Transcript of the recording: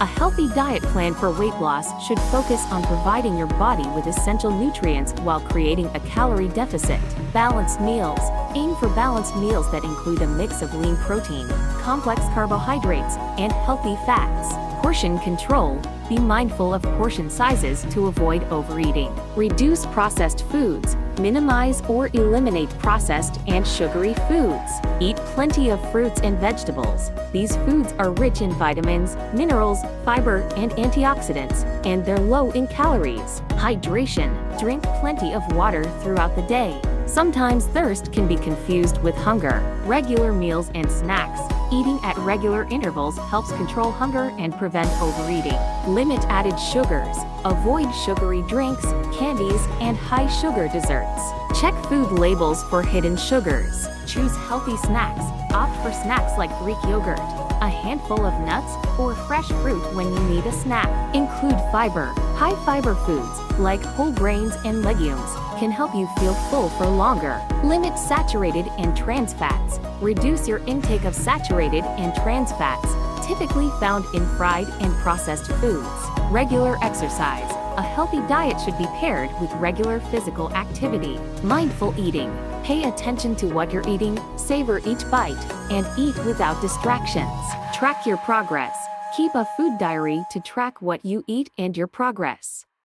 A healthy diet plan for weight loss should focus on providing your body with essential nutrients while creating a calorie deficit. Balanced meals. Aim for balanced meals that include a mix of lean protein, complex carbohydrates, and healthy fats. Portion control. Be mindful of portion sizes to avoid overeating. Reduce processed foods. Minimize or eliminate processed and sugary foods. Eat plenty of fruits and vegetables. These foods are rich in vitamins, minerals, fiber, and antioxidants, and they're low in calories. Hydration. Drink plenty of water throughout the day. Sometimes thirst can be confused with hunger. Regular meals and snacks. Eating at regular intervals helps control hunger and prevent overeating. Limit added sugars. Avoid sugary drinks, candies, and high-sugar desserts. Check food labels for hidden sugars. Choose healthy snacks. Opt for snacks like Greek yogurt, a handful of nuts, or fresh fruit when you need a snack. Include fiber. High-fiber foods, like whole grains and legumes, can help you feel full for longer. Limit saturated and trans fats. Reduce your intake of saturated and trans fats, typically found in fried and processed foods. Regular exercise. A healthy diet should be paired with regular physical activity. Mindful eating. Pay attention to what you're eating, savor each bite, and eat without distractions. Track your progress. Keep a food diary to track what you eat and your progress.